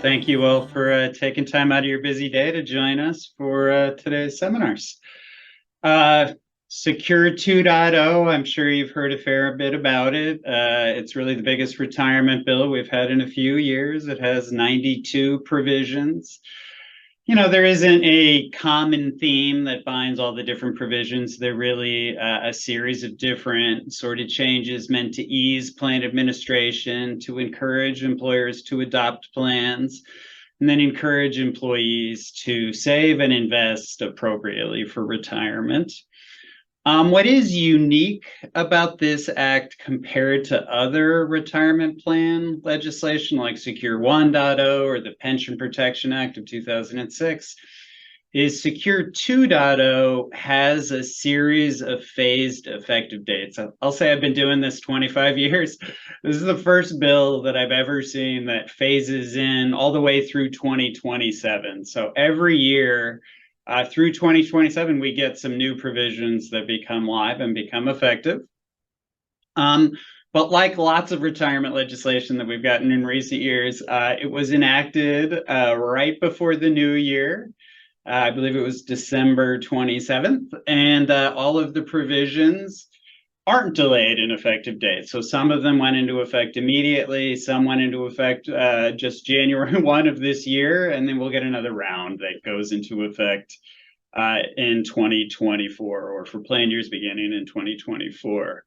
Thank you all for taking time out of your busy day to join us for today's seminars. Uh, Secure 2.0, I'm sure you've heard a fair bit about it. It's really the biggest retirement bill we've had in a few years. It has 92 provisions. You know, there isn't a common theme that binds all the different provisions. They're really a series of different sort of changes meant to ease plan administration, to encourage employers to adopt plans, and then encourage employees to save and invest appropriately for retirement. What is unique about this act compared to other retirement plan legislation like Secure 1.0 or the Pension Protection Act of 2006 is Secure 2.0 has a series of phased effective dates. I'll say I've been doing this 25 years. This is the first bill that I've ever seen that phases in all the way through 2027. So every year, through 2027, we get some new provisions that become live and become effective. But like lots of retirement legislation that we've gotten in recent years, it was enacted right before the new year. I believe it was December 27th, and all of the provisions aren't delayed in effective date. So some of them went into effect immediately, some went into effect just January 1 of this year, and then we'll get another round that goes into effect in 2024 or for planned years beginning in 2024.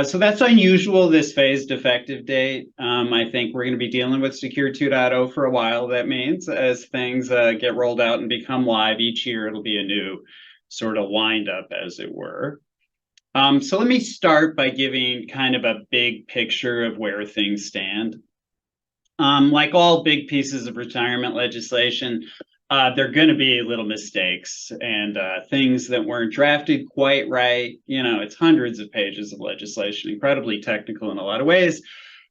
So that's unusual, this phased effective date. I think we're going to be dealing with Secure 2.0 for a while. That means as things get rolled out and become live each year, it'll be a new sort of wind up, as it were. So let me start by giving kind of a big picture of where things stand. Like all big pieces of retirement legislation, there are going to be little mistakes and things that weren't drafted quite right. You know, it's hundreds of pages of legislation, incredibly technical in a lot of ways.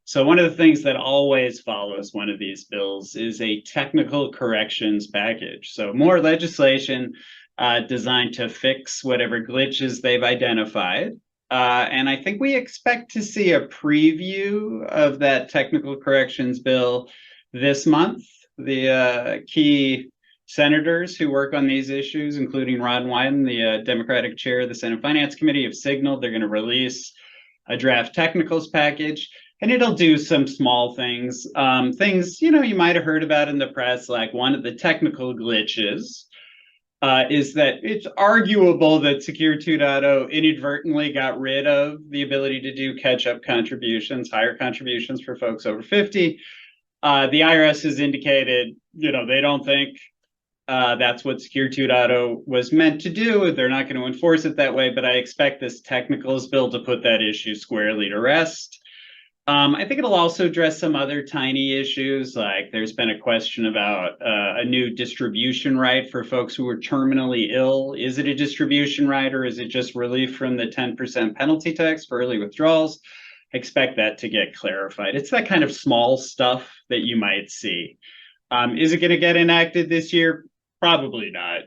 So one of the things that always follows one of these bills is a technical corrections package. So more legislation designed to fix whatever glitches they've identified. And I think we expect to see a preview of that technical corrections bill this month. The key senators who work on these issues, including Ron Wyden, the Democratic chair of the Senate Finance Committee, have signaled they're going to release a draft technicals package, and it'll do some small things. Things, you know, you might have heard about in the press, like one of the technical glitches is that it's arguable that Secure 2.0 inadvertently got rid of the ability to do catch-up contributions, higher contributions for folks over 50. The IRS has indicated, you know, they don't think that's what Secure 2.0 was meant to do. They're not going to enforce it that way, but I expect this technicals bill to put that issue squarely to rest. I think it'll also address some other tiny issues, like there's been a question about a new distribution right for folks who are terminally ill. Is it a distribution right, or is it just relief from the 10% penalty tax for early withdrawals? I expect that to get clarified. It's that kind of small stuff that you might see. Is it going to get enacted this year? Probably not.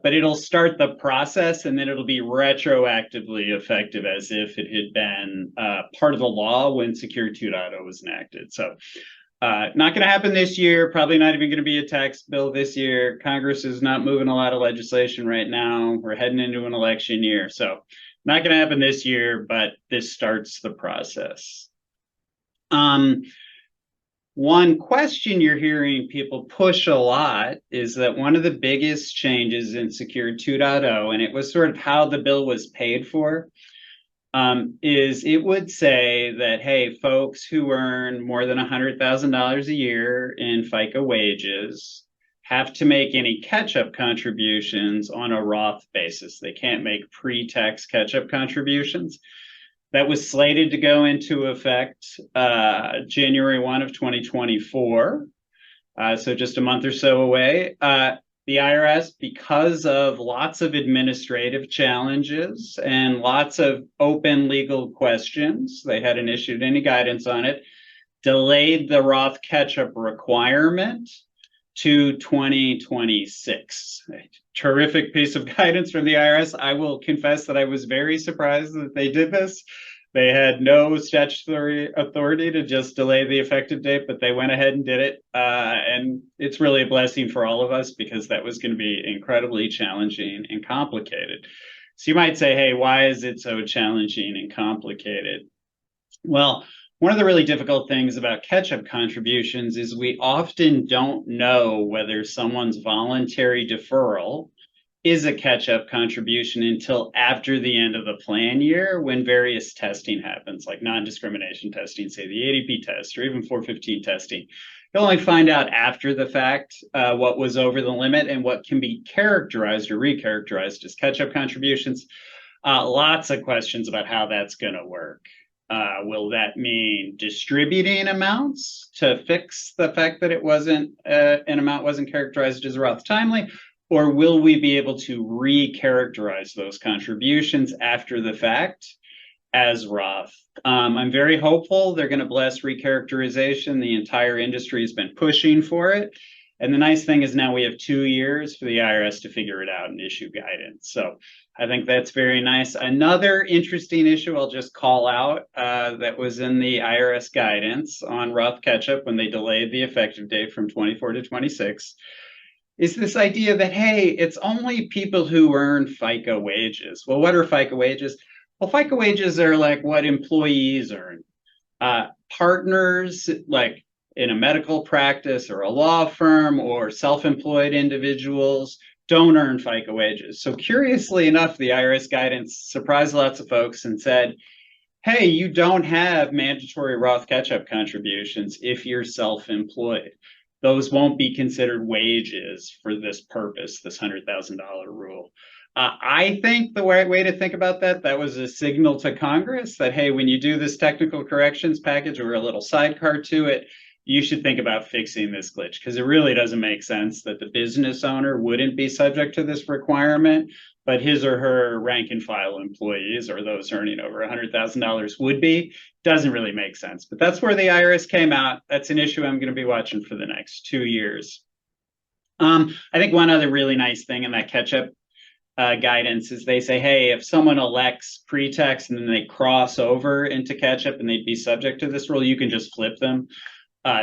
But it'll start the process, and then it'll be retroactively effective as if it had been part of the law when Secure 2.0 was enacted. So not going to happen this year, probably not even going to be a tax bill this year. Congress is not moving a lot of legislation right now. We're heading into an election year. So not going to happen this year, but this starts the process. One question you're hearing people push a lot is that one of the biggest changes in Secure 2.0, and it was sort of how the bill was paid for, is it would say that, hey, folks who earn more than $100,000 a year in FICA wages have to make any catch-up contributions on a Roth basis. They can't make pre-tax catch-up contributions. That was slated to go into effect January 1 of 2024, so just a month or so away. The IRS, because of lots of administrative challenges and lots of open legal questions, they hadn't issued any guidance on it, delayed the Roth catch-up requirement to 2026. A terrific piece of guidance from the IRS. I will confess that I was very surprised that they did this. They had no statutory authority to just delay the effective date, but they went ahead and did it. And it's really a blessing for all of us because that was going to be incredibly challenging and complicated. So you might say, hey, why is it so challenging and complicated? Well, one of the really difficult things about catch-up contributions is we often don't know whether someone's voluntary deferral is a catch-up contribution until after the end of the plan year when various testing happens, like non-discrimination testing, say the ADV test, or even 415 testing. You'll only find out after the fact what was over the limit and what can be characterized or recharacterized as catch-up contributions. Lots of questions about how that's going to work. Will that mean distributing amounts to fix the fact that it wasn't an amount wasn't characterized as Roth timely? Or will we be able to recharacterize those contributions after the fact as Roth? I'm very hopeful they're going to bless recharacterization. The entire industry has been pushing for it. And the nice thing is now we have 2 years for the IRS to figure it out and issue guidance. So I think that's very nice. Another interesting issue I'll just call out that was in the IRS guidance on Roth catch-up when they delayed the effective date from 24 to 26 is this idea that, hey, it's only people who earn FICA wages. Well, what are FICA wages? Well, FICA wages are like what employees earn. Partners, like in a medical practice or a law firm or self-employed individuals, don't earn FICA wages. So curiously enough, the IRS guidance surprised lots of folks and said, hey, you don't have mandatory Roth catch-up contributions if you're self-employed. Those won't be considered wages for this purpose, this $100,000 rule. I think the right way to think about that was a signal to Congress that, hey, when you do this technical corrections package or a little sidecar to it, you should think about fixing this glitch because it really doesn't make sense that the business owner wouldn't be subject to this requirement, but his or her rank and file employees or those earning over $100,000 would be. Doesn't really make sense, but that's where the IRS came out. That's an issue I'm going to be watching for the next 2 years. I think one other really nice thing in that catch-up guidance is they say, hey, if someone elects pre-tax and then they cross over into catch-up and they'd be subject to this rule, you can just flip them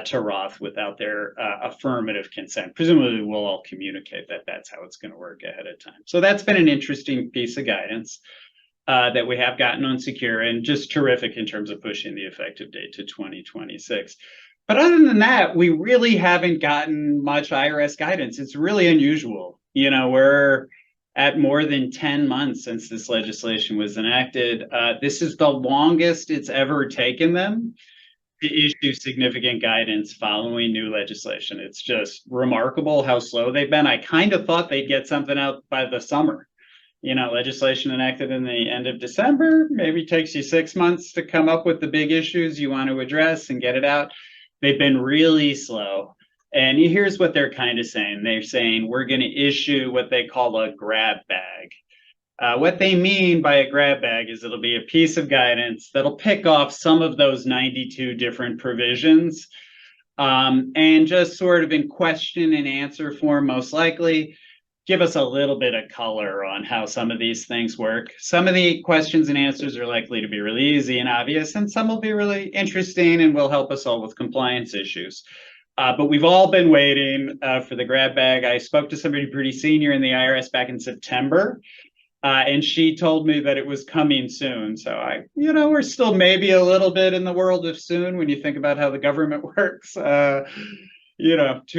to Roth without their affirmative consent. Presumably, we'll all communicate that that's how it's going to work ahead of time. So that's been an interesting piece of guidance that we have gotten on secure and just terrific in terms of pushing the effective date to 2026. But other than that, we really haven't gotten much IRS guidance. It's really unusual. You know, we're at more than 10 months since this legislation was enacted. This is the longest it's ever taken them to issue significant guidance following new legislation. It's just remarkable how slow they've been. I kind of thought they'd get something out by the summer. You know, legislation enacted in the end of December, maybe takes you 6 months to come up with the big issues you want to address and get it out. They've been really slow. And here's what they're kind of saying. They're saying we're going to issue what they call a grab bag. What they mean by a grab bag is it'll be a piece of guidance that'll pick off some of those 92 different provisions and just sort of in question and answer form, most likely, give us a little bit of color on how some of these things work. Some of the questions and answers are likely to be really easy and obvious, and some will be really interesting and will help us all with compliance issues. But we've all been waiting for the grab bag. I spoke to somebody pretty senior in the IRS back in September. And she told me that it was coming soon. So we're still maybe a little bit in the world of soon when you think about how the government works, 2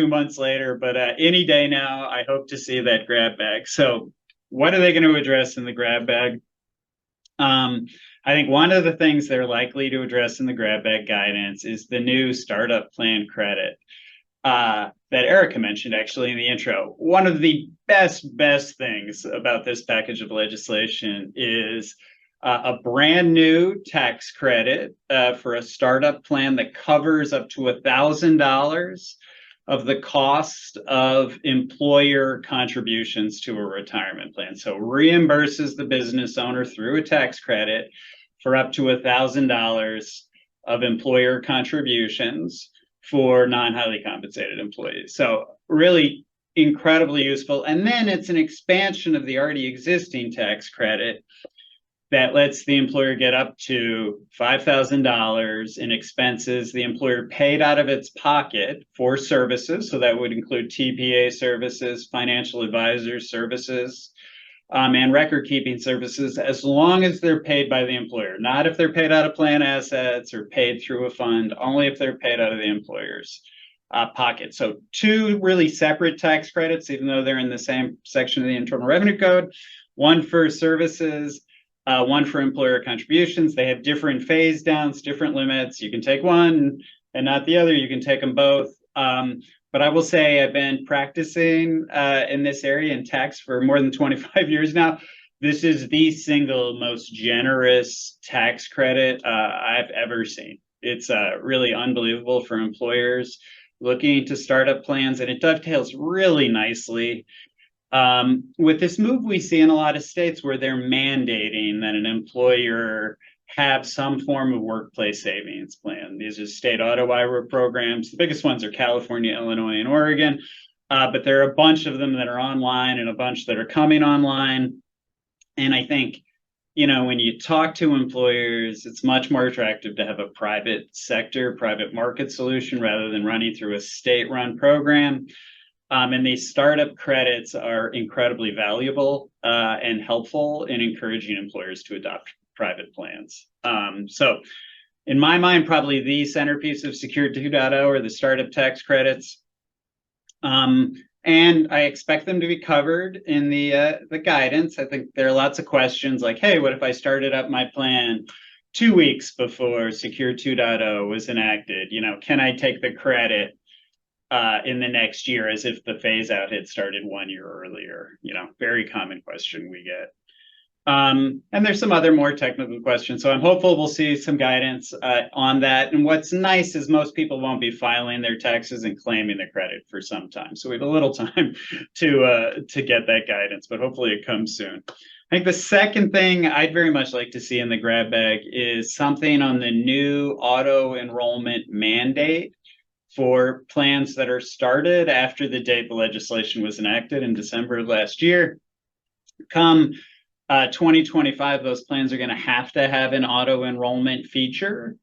months later. But any day now, I hope to see that grab bag. So what are they going to address in the grab bag? I think one of the things they're likely to address in the grab bag guidance is the new startup plan credit. That Erica mentioned actually in the intro. One of the best things about this package of legislation is a brand new tax credit for a startup plan that covers up to $1,000 of the cost of employer contributions to a retirement plan. So reimburses the business owner through a tax credit for up to $1,000 of employer contributions for non-highly compensated employees. So really incredibly useful. And then it's an expansion of the already existing tax credit that lets the employer get up to $5,000 in expenses the employer paid out of its pocket for services. So that would include TPA services, financial advisor services, and record keeping services, as long as they're paid by the employer. Not if they're paid out of plan assets or paid through a fund, only if they're paid out of the employer's pocket. So two really separate tax credits, even though they're in the same section of the Internal Revenue Code. One for services, one for employer contributions. They have different phase downs, different limits. You can take one and not the other. You can take them both. But I will say I've been practicing in this area in tax for more than 25 years now. This is the single most generous tax credit I've ever seen. It's really unbelievable for employers looking to start up plans, and it dovetails really nicely with this move we see in a lot of states where they're mandating that an employer have some form of workplace savings plan. These are state auto IRA programs. The biggest ones are California, Illinois, and Oregon, but there are a bunch of them that are online and a bunch that are coming online. And I think, when you talk to employers, it's much more attractive to have a private sector, private market solution rather than running through a state-run program. And these startup credits are incredibly valuable and helpful in encouraging employers to adopt private plans. So in my mind, probably the centerpiece of Secure 2.0 are the startup tax credits. And I expect them to be covered in the guidance. I think there are lots of questions like, hey, what if I started up my plan 2 weeks before Secure 2.0 was enacted? Can I take the credit in the next year as if the phase out had started 1 year earlier? Very common question we get. And there's some other more technical questions. So I'm hopeful we'll see some guidance on that. And what's nice is most people won't be filing their taxes and claiming the credit for some time. So we have a little time to get that guidance, but hopefully it comes soon. I think the second thing I'd very much like to see in the grab bag is something on the new auto enrollment mandate for plans that are started after the date the legislation was enacted in December of last year. Come 2025, those plans are going to have an auto enrollment feature,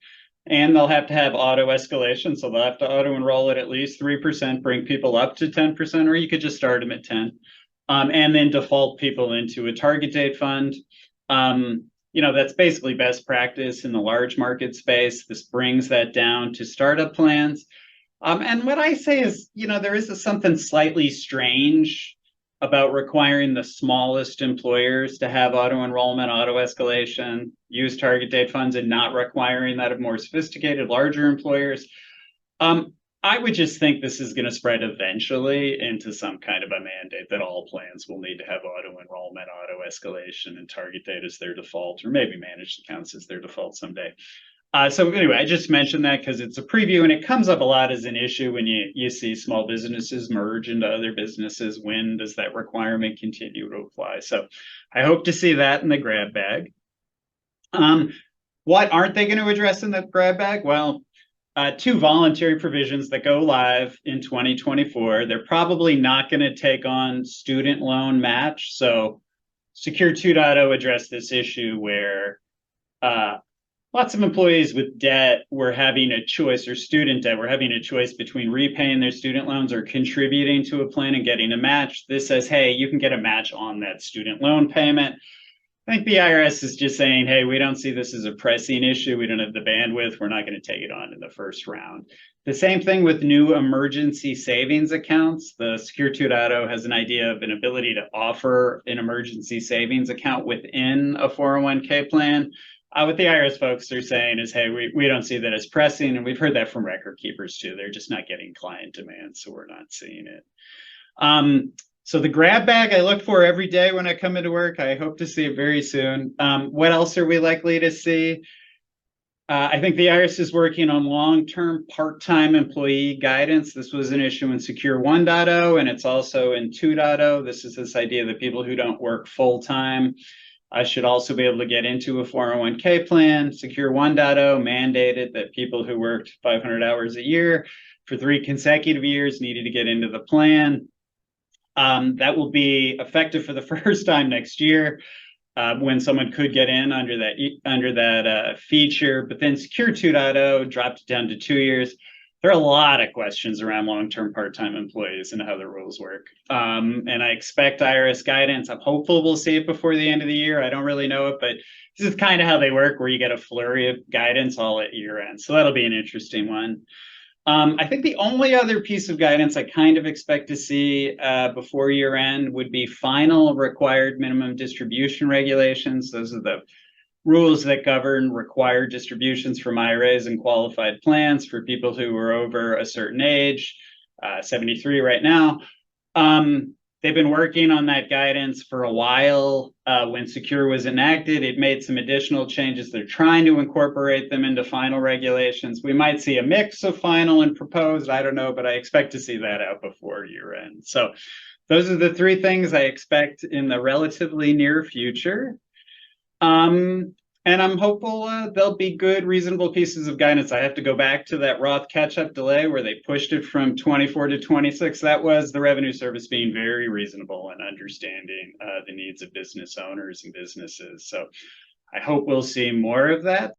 and they'll have to have auto escalation. So they'll have to auto enroll at least 3%, bring people up to 10%, or you could just start them at 10, and then default people into a target date fund. That's basically best practice in the large market space. This brings that down to startup plans. And what I say is, there is something slightly strange about requiring the smallest employers to have auto enrollment, auto escalation, use target date funds, and not requiring that of more sophisticated, larger employers. I would just think this is going to spread eventually into some kind of a mandate that all plans will need to have auto enrollment, auto escalation, and target date as their default, or maybe managed accounts as their default someday. So anyway, I just mentioned that because it's a preview, and it comes up a lot as an issue when you see small businesses merge into other businesses. When does that requirement continue to apply? So I hope to see that in the grab bag. What aren't they going to address in the grab bag? Well, two voluntary provisions that go live in 2024. They're probably not going to take on student loan match. So Secure 2.0 addressed this issue where lots of employees with debt were having a choice, or student debt were having a choice between repaying their student loans or contributing to a plan and getting a match. This says, hey, you can get a match on that student loan payment. I think the IRS is just saying, hey, we don't see this as a pressing issue. We don't have the bandwidth. We're not going to take it on in the first round. The same thing with new emergency savings accounts. The Secure 2.0 has an idea of an ability to offer an emergency savings account within a 401k plan. What the IRS folks are saying is, hey, we don't see that as pressing, and we've heard that from record keepers too. They're just not getting client demand, so we're not seeing it. So the grab bag I look for every day when I come into work. I hope to see it very soon. What else are we likely to see? I think the IRS is working on long-term part-time employee guidance. This was an issue in Secure 1.0, and it's also in 2.0. This is this idea that people who don't work full-time I should also be able to get into a 401k plan. Secure 1.0 mandated that people who worked 500 hours a year for 3 consecutive years needed to get into the plan. That will be effective for the first time next year. when someone could get in under that feature, but then Secure 2.0 dropped it down to 2 years. There are a lot of questions around long-term part-time employees and how the rules work. And I expect IRS guidance. I'm hopeful we'll see it before the end of the year. I don't really know it, but this is kind of how they work, where you get a flurry of guidance all at year end. So that'll be an interesting one. I think the only other piece of guidance I kind of expect to see before year end would be final required minimum distribution regulations. Those are the rules that govern required distributions from IRAs and qualified plans for people who are over a certain age, 73 right now. They've been working on that guidance for a while. When Secure was enacted, it made some additional changes. They're trying to incorporate them into final regulations. We might see a mix of final and proposed. I don't know, but I expect to see that out before year end. So those are the three things I expect in the relatively near future. And I'm hopeful there'll be good, reasonable pieces of guidance. I have to go back to that Roth catch-up delay where they pushed it from 24 to 26. That was the Revenue Service being very reasonable and understanding the needs of business owners and businesses. So I hope we'll see more of that.